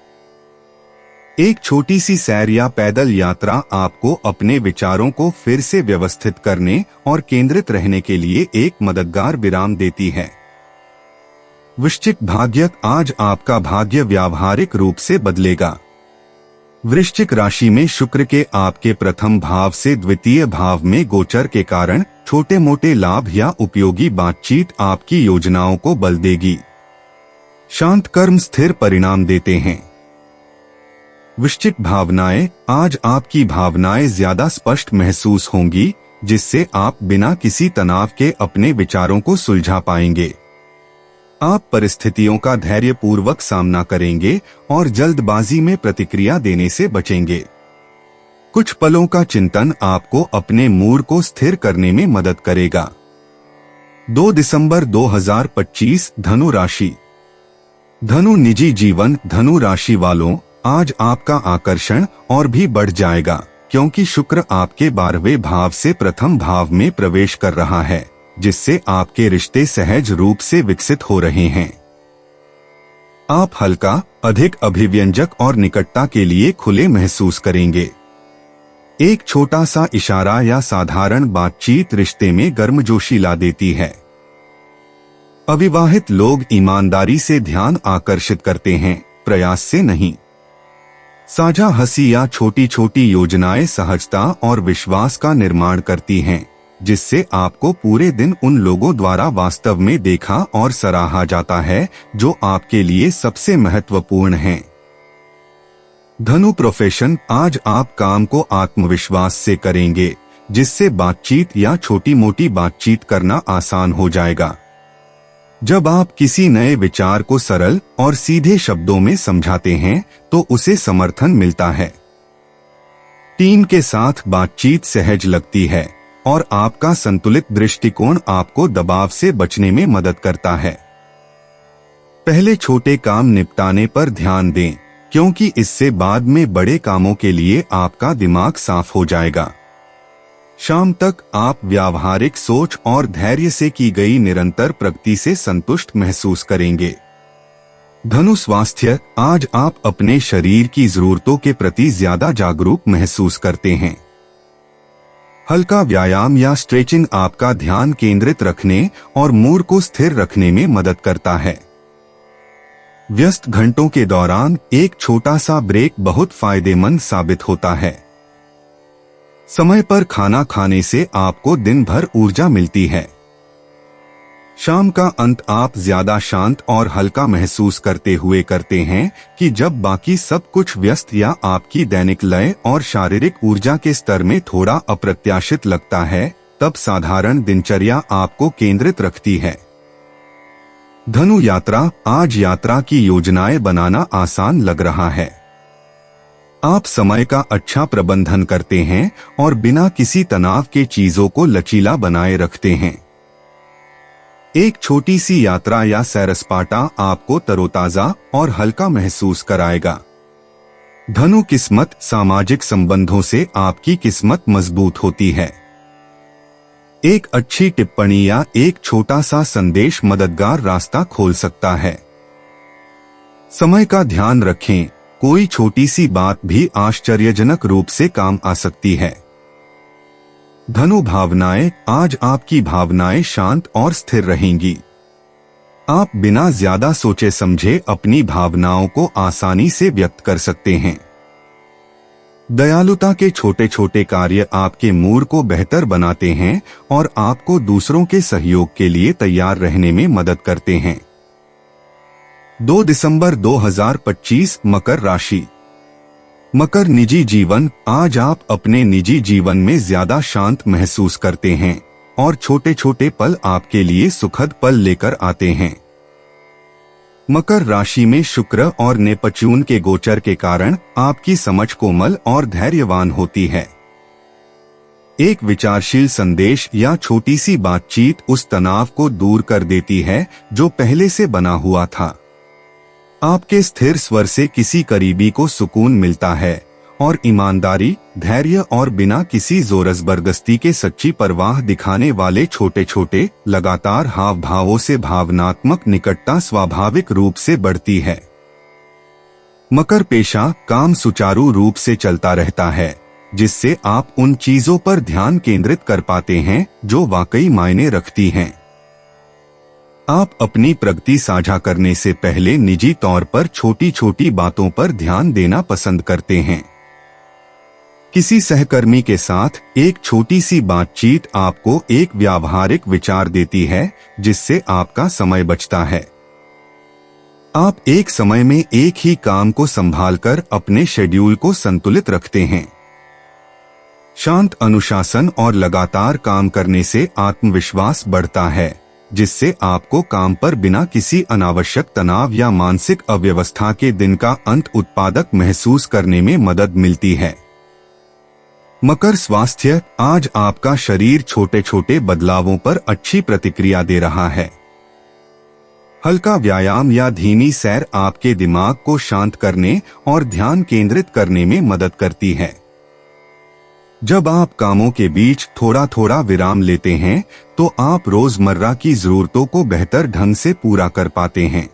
एक छोटी सी सैर या पैदल यात्रा आपको अपने विचारों को फिर से व्यवस्थित करने और केंद्रित रहने के लिए एक मददगार विराम देती है। वृश्चिक भाग्य, आज आपका भाग्य व्यावहारिक रूप से बदलेगा। वृश्चिक राशि में शुक्र के आपके प्रथम भाव से द्वितीय भाव में गोचर के कारण छोटे मोटे लाभ या उपयोगी बातचीत आपकी योजनाओं को बल देगी। शांत कर्म स्थिर परिणाम देते हैं। वृश्चिक भावनाएं, आज आपकी भावनाएं ज्यादा स्पष्ट महसूस होंगी, जिससे आप बिना किसी तनाव के अपने विचारों को सुलझा पाएंगे। आप परिस्थितियों का धैर्यपूर्वक सामना करेंगे और जल्दबाजी में प्रतिक्रिया देने से बचेंगे। कुछ पलों का चिंतन आपको अपने मूड को स्थिर करने में मदद करेगा। 2 दिसंबर 2025, धनु राशि। धनु निजी जीवन, धनु राशि वालों, आज आपका आकर्षण और भी बढ़ जाएगा क्योंकि शुक्र आपके 12वें भाव से प्रथम भाव में प्रवेश कर रहा है, जिससे आपके रिश्ते सहज रूप से विकसित हो रहे हैं। आप हल्का, अधिक अभिव्यंजक और निकटता के लिए खुले महसूस करेंगे। एक छोटा सा इशारा या साधारण बातचीत रिश्ते में गर्मजोशी ला देती है। अविवाहित लोग ईमानदारी से ध्यान आकर्षित करते हैं, प्रयास से नहीं। साझा हंसी या छोटी छोटी योजनाएं सहजता और विश्वास का निर्माण करती हैं, जिससे आपको पूरे दिन उन लोगों द्वारा वास्तव में देखा और सराहा जाता है जो आपके लिए सबसे महत्वपूर्ण हैं। धनु प्रोफेशन, आज आप काम को आत्मविश्वास से करेंगे, जिससे बातचीत या छोटी मोटी बातचीत करना आसान हो जाएगा। जब आप किसी नए विचार को सरल और सीधे शब्दों में समझाते हैं तो उसे समर्थन मिलता है। टीम के साथ बातचीत सहज लगती है और आपका संतुलित दृष्टिकोण आपको दबाव से बचने में मदद करता है। पहले छोटे काम निपटाने पर ध्यान दें, क्योंकि इससे बाद में बड़े कामों के लिए आपका दिमाग साफ हो जाएगा। शाम तक आप व्यावहारिक सोच और धैर्य से की गई निरंतर प्रगति से संतुष्ट महसूस करेंगे। धनु स्वास्थ्य, आज आप अपने शरीर की जरूरतों के प्रति ज्यादा जागरूक महसूस करते हैं। हल्का व्यायाम या स्ट्रेचिंग आपका ध्यान केंद्रित रखने और मूड को स्थिर रखने में मदद करता है। व्यस्त घंटों के दौरान एक छोटा सा ब्रेक बहुत फायदेमंद साबित होता है। समय पर खाना खाने से आपको दिन भर ऊर्जा मिलती है। शाम का अंत आप ज्यादा शांत और हल्का महसूस करते हुए करते हैं कि जब बाकी सब कुछ व्यस्त या आपकी दैनिक लय और शारीरिक ऊर्जा के स्तर में थोड़ा अप्रत्याशित लगता है, तब साधारण दिनचर्या आपको केंद्रित रखती है। धनु यात्रा, आज यात्रा की योजनाएं बनाना आसान लग रहा है। आप समय का अच्छा प्रबंधन करते हैं और बिना किसी तनाव के चीजों को लचीला बनाए रखते हैं। एक छोटी सी यात्रा या सैर-सपाटा आपको तरोताजा और हल्का महसूस कराएगा। धनु किस्मत, सामाजिक संबंधों से आपकी किस्मत मजबूत होती है। एक अच्छी टिप्पणी या एक छोटा सा संदेश मददगार रास्ता खोल सकता है। समय का ध्यान रखें, कोई छोटी सी बात भी आश्चर्यजनक रूप से काम आ सकती है। धनु भावनाएं, आज आपकी भावनाएं शांत और स्थिर रहेंगी। आप बिना ज्यादा सोचे समझे अपनी भावनाओं को आसानी से व्यक्त कर सकते हैं। दयालुता के छोटे छोटे कार्य आपके मूड को बेहतर बनाते हैं और आपको दूसरों के सहयोग के लिए तैयार रहने में मदद करते हैं। 2 दिसंबर 2025, मकर राशि। मकर निजी जीवन, आज आप अपने निजी जीवन में ज्यादा शांत महसूस करते हैं और छोटे छोटे पल आपके लिए सुखद पल लेकर आते हैं। मकर राशि में शुक्र और नेपच्यून के गोचर के कारण आपकी समझ कोमल और धैर्यवान होती है। एक विचारशील संदेश या छोटी सी बातचीत उस तनाव को दूर कर देती है जो पहले से बना हुआ था। आपके स्थिर स्वर से किसी करीबी को सुकून मिलता है और ईमानदारी, धैर्य और बिना किसी जोर जबरदस्ती के सच्ची परवाह दिखाने वाले छोटे छोटे लगातार हाव भावों से भावनात्मक निकटता स्वाभाविक रूप से बढ़ती है। मकर पेशा काम सुचारू रूप से चलता रहता है, जिससे आप उन चीजों पर ध्यान केंद्रित कर पाते हैं जो वाकई मायने रखती हैं। आप अपनी प्रगति साझा करने से पहले निजी तौर पर छोटी छोटी बातों पर ध्यान देना पसंद करते हैं। किसी सहकर्मी के साथ एक छोटी सी बातचीत आपको एक व्यावहारिक विचार देती है, जिससे आपका समय बचता है। आप एक समय में एक ही काम को संभालकर अपने शेड्यूल को संतुलित रखते हैं। शांत अनुशासन और लगातार काम करने से आत्मविश्वास बढ़ता है, जिससे आपको काम पर बिना किसी अनावश्यक तनाव या मानसिक अव्यवस्था के दिन का अंत उत्पादक महसूस करने में मदद मिलती है। मकर स्वास्थ्य, आज आपका शरीर छोटे छोटे बदलावों पर अच्छी प्रतिक्रिया दे रहा है। हल्का व्यायाम या धीमी सैर आपके दिमाग को शांत करने और ध्यान केंद्रित करने में मदद करती है। जब आप कामों के बीच थोड़ा थोड़ा विराम लेते हैं, तो आप रोजमर्रा की जरूरतों को बेहतर ढंग से पूरा कर पाते हैं।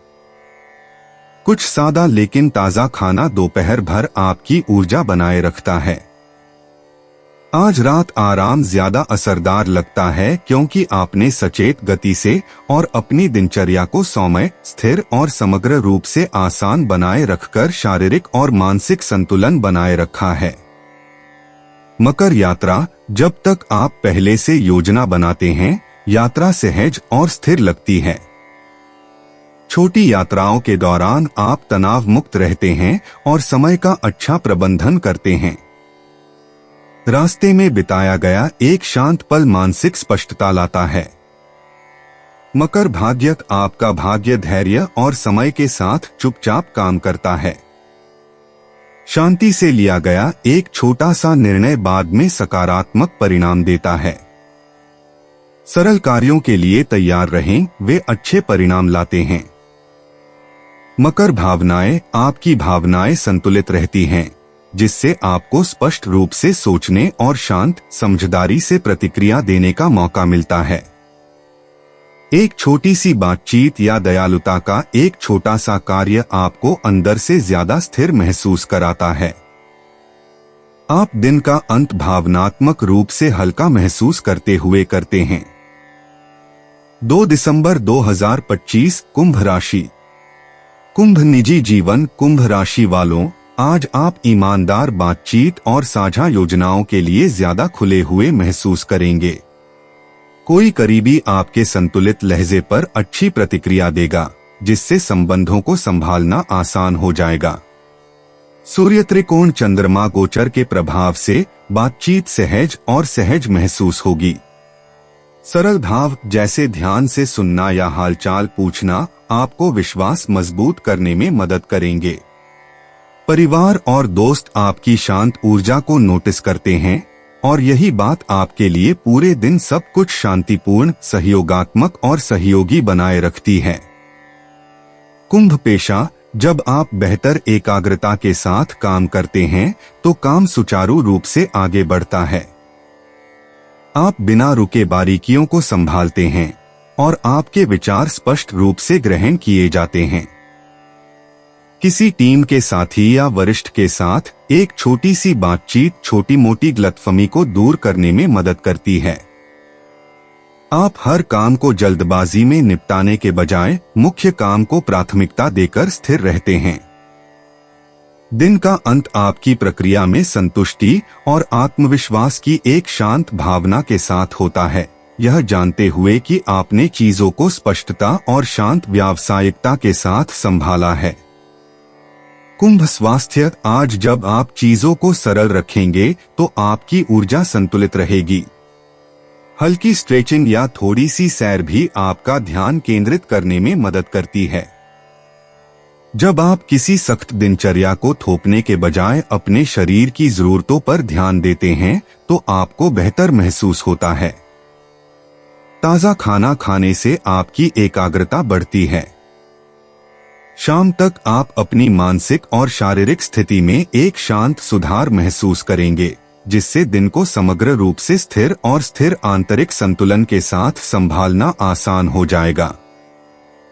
कुछ सादा लेकिन ताजा खाना दोपहर भर आपकी ऊर्जा बनाए रखता है। आज रात आराम ज्यादा असरदार लगता है, क्योंकि आपने सचेत गति से और अपनी दिनचर्या को सौम्य, स्थिर और समग्र रूप से आसान बनाए रखकर शारीरिक और मानसिक संतुलन बनाए रखा है। मकर यात्रा, जब तक आप पहले से योजना बनाते हैं, यात्रा सहज और स्थिर लगती है। छोटी यात्राओं के दौरान आप तनाव मुक्त रहते हैं और समय का अच्छा प्रबंधन करते हैं। रास्ते में बिताया गया एक शांत पल मानसिक स्पष्टता लाता है। मकर भाग्य, आपका भाग्य धैर्य और समय के साथ चुपचाप काम करता है। शांति से लिया गया एक छोटा सा निर्णय बाद में सकारात्मक परिणाम देता है। सरल कार्यों के लिए तैयार रहें, वे अच्छे परिणाम लाते हैं। मकर भावनाएं, आपकी भावनाएं संतुलित रहती हैं, जिससे आपको स्पष्ट रूप से सोचने और शांत समझदारी से प्रतिक्रिया देने का मौका मिलता है। एक छोटी सी बातचीत या दयालुता का एक छोटा सा कार्य आपको अंदर से ज्यादा स्थिर महसूस कराता है। आप दिन का अंत भावनात्मक रूप से हल्का महसूस करते हुए करते हैं। 2 दिसंबर 2025, कुंभ राशि। कुंभ निजी जीवन, कुंभ राशि वालों, आज आप ईमानदार बातचीत और साझा योजनाओं के लिए ज्यादा खुले हुए महसूस करेंगे। कोई करीबी आपके संतुलित लहजे पर अच्छी प्रतिक्रिया देगा, जिससे संबंधों को संभालना आसान हो जाएगा। सूर्य त्रिकोण चंद्रमा गोचर के प्रभाव से बातचीत सहज और सहज महसूस होगी। सरल भाव जैसे ध्यान से सुनना या हालचाल पूछना आपको विश्वास मजबूत करने में मदद करेंगे। परिवार और दोस्त आपकी शांत ऊर्जा को नोटिस करते हैं और यही बात आपके लिए पूरे दिन सब कुछ शांतिपूर्ण, सहयोगात्मक और सहयोगी बनाए रखती है। कुंभ पेशा, जब आप बेहतर एकाग्रता के साथ काम करते हैं, तो काम सुचारू रूप से आगे बढ़ता है। आप बिना रुके बारीकियों को संभालते हैं और आपके विचार स्पष्ट रूप से ग्रहण किए जाते हैं। किसी टीम के साथी या वरिष्ठ के साथ एक छोटी सी बातचीत छोटी मोटी गलतफहमी को दूर करने में मदद करती है। आप हर काम को जल्दबाजी में निपटाने के बजाय मुख्य काम को प्राथमिकता देकर स्थिर रहते हैं। दिन का अंत आपकी प्रक्रिया में संतुष्टि और आत्मविश्वास की एक शांत भावना के साथ होता है, यह जानते हुए कि आपने चीजों को स्पष्टता और शांत व्यावसायिकता के साथ संभाला है। कुंभ स्वास्थ्य, आज जब आप चीजों को सरल रखेंगे तो आपकी ऊर्जा संतुलित रहेगी। हल्की स्ट्रेचिंग या थोड़ी सी सैर भी आपका ध्यान केंद्रित करने में मदद करती है। जब आप किसी सख्त दिनचर्या को थोपने के बजाय अपने शरीर की जरूरतों पर ध्यान देते हैं तो आपको बेहतर महसूस होता है। ताज़ा खाना खाने से आपकी एकाग्रता बढ़ती है। शाम तक आप अपनी मानसिक और शारीरिक स्थिति में एक शांत सुधार महसूस करेंगे, जिससे दिन को समग्र रूप से स्थिर और स्थिर आंतरिक संतुलन के साथ संभालना आसान हो जाएगा।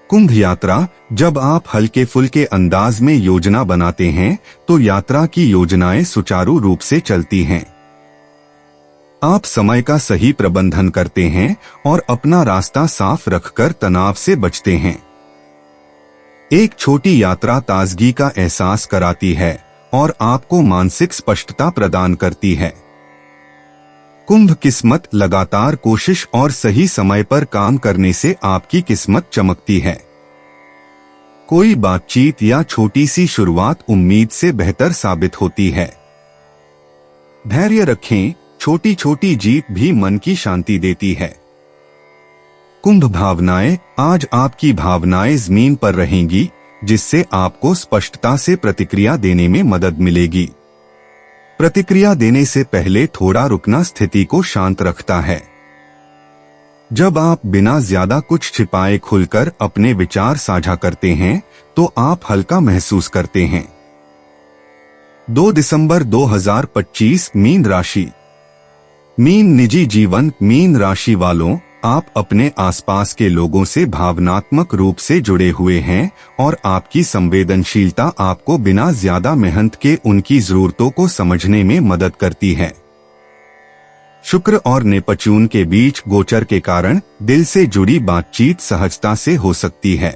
कुंभ यात्रा। जब आप हल्के फुल्के अंदाज में योजना बनाते हैं तो यात्रा की योजनाएं सुचारू रूप से चलती हैं। आप समय का सही प्रबंधन करते हैं और अपना रास्ता साफ रखकर तनाव से बचते हैं। एक छोटी यात्रा ताजगी का एहसास कराती है और आपको मानसिक स्पष्टता प्रदान करती है। कुंभ किस्मत। लगातार कोशिश और सही समय पर काम करने से आपकी किस्मत चमकती है। कोई बातचीत या छोटी सी शुरुआत उम्मीद से बेहतर साबित होती है। धैर्य रखें, छोटी छोटी जीत भी मन की शांति देती है। कुंभ भावनाएं। आज आपकी भावनाएं जमीन पर रहेंगी, जिससे आपको स्पष्टता से प्रतिक्रिया देने में मदद मिलेगी। प्रतिक्रिया देने से पहले थोड़ा रुकना स्थिति को शांत रखता है। जब आप बिना ज्यादा कुछ छिपाए खुलकर अपने विचार साझा करते हैं तो आप हल्का महसूस करते हैं। 2 दिसंबर 2025। मीन राशि। मीन निजी जीवन। मीन राशि वालों, आप अपने आसपास के लोगों से भावनात्मक रूप से जुड़े हुए हैं और आपकी संवेदनशीलता आपको बिना ज्यादा मेहनत के उनकी जरूरतों को समझने में मदद करती है। शुक्र और नेपच्यून के बीच गोचर के कारण दिल से जुड़ी बातचीत सहजता से हो सकती है।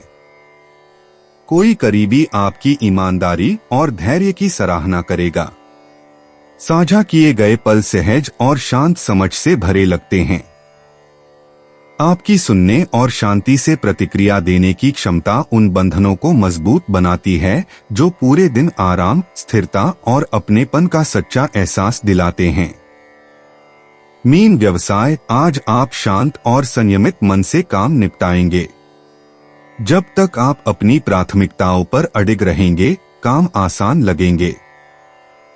कोई करीबी आपकी ईमानदारी और धैर्य की सराहना करेगा। साझा किए गए पल सहज और शांत समझ से भरे लगते हैं। आपकी सुनने और शांति से प्रतिक्रिया देने की क्षमता उन बंधनों को मजबूत बनाती है जो पूरे दिन आराम, स्थिरता और अपनेपन का सच्चा एहसास दिलाते हैं। मीन व्यवसाय। आज आप शांत और संयमित मन से काम निपटाएंगे। जब तक आप अपनी प्राथमिकताओं पर अडिग रहेंगे, काम आसान लगेंगे।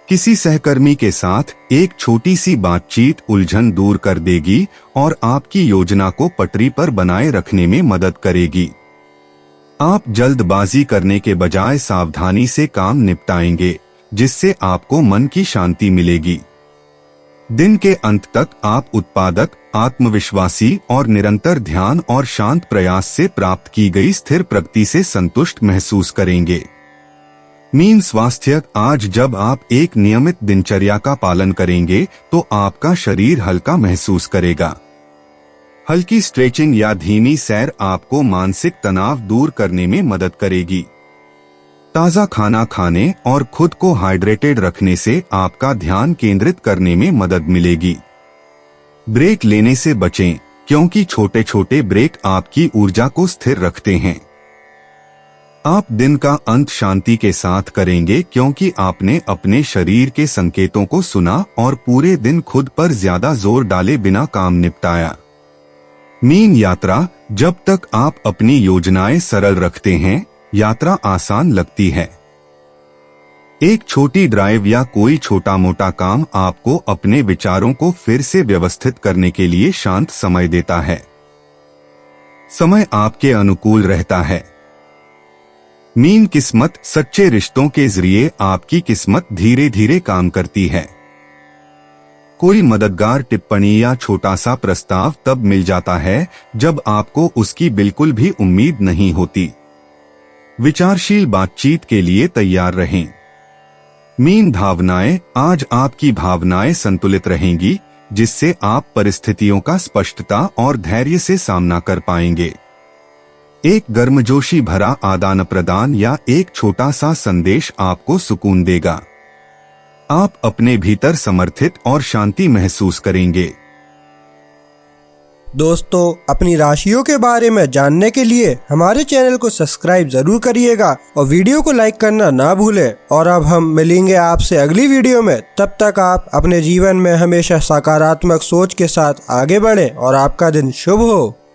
किसी सहकर्मी के साथ एक छोटी सी बातचीत उलझन दूर कर देगी और आपकी योजना को पटरी पर बनाए रखने में मदद करेगी। आप जल्दबाजी करने के बजाय सावधानी से काम निपटाएंगे, जिससे आपको मन की शांति मिलेगी। दिन के अंत तक आप उत्पादक, आत्मविश्वासी और निरंतर ध्यान और शांत प्रयास से प्राप्त की गई स्थिर प्रगति से संतुष्ट महसूस करेंगे। मीन स्वास्थ्य। आज जब आप एक नियमित दिनचर्या का पालन करेंगे तो आपका शरीर हल्का महसूस करेगा। हल्की स्ट्रेचिंग या धीमी सैर आपको मानसिक तनाव दूर करने में मदद करेगी। ताज़ा खाना खाने और खुद को हाइड्रेटेड रखने से आपका ध्यान केंद्रित करने में मदद मिलेगी। ब्रेक लेने से बचें, क्योंकि छोटे छोटे ब्रेक आपकी ऊर्जा को स्थिर रखते हैं। आप दिन का अंत शांति के साथ करेंगे क्योंकि आपने अपने शरीर के संकेतों को सुना और पूरे दिन खुद पर ज्यादा जोर डाले बिना काम निपटाया। मीन यात्रा। जब तक आप अपनी योजनाएं सरल रखते हैं, यात्रा आसान लगती है। एक छोटी ड्राइव या कोई छोटा मोटा काम आपको अपने विचारों को फिर से व्यवस्थित करने के लिए शांत समय देता है। समय आपके अनुकूल रहता है। मीन किस्मत। सच्चे रिश्तों के जरिए आपकी किस्मत धीरे धीरे काम करती है। कोई मददगार टिप्पणी या छोटा सा प्रस्ताव तब मिल जाता है जब आपको उसकी बिल्कुल भी उम्मीद नहीं होती। विचारशील बातचीत के लिए तैयार रहें। मीन भावनाएं। आज आपकी भावनाएं संतुलित रहेंगी, जिससे आप परिस्थितियों का स्पष्टता और धैर्य से सामना कर पाएंगे। एक गर्मजोशी भरा आदान प्रदान या एक छोटा सा संदेश आपको सुकून देगा। आप अपने भीतर समर्थित और शांति महसूस करेंगे। दोस्तों, अपनी राशियों के बारे में जानने के लिए हमारे चैनल को सब्सक्राइब जरूर करिएगा और वीडियो को लाइक करना ना भूलें। और अब हम मिलेंगे आपसे अगली वीडियो में। तब तक आप अपने जीवन में हमेशा सकारात्मक सोच के साथ आगे बढ़ें और आपका दिन शुभ हो।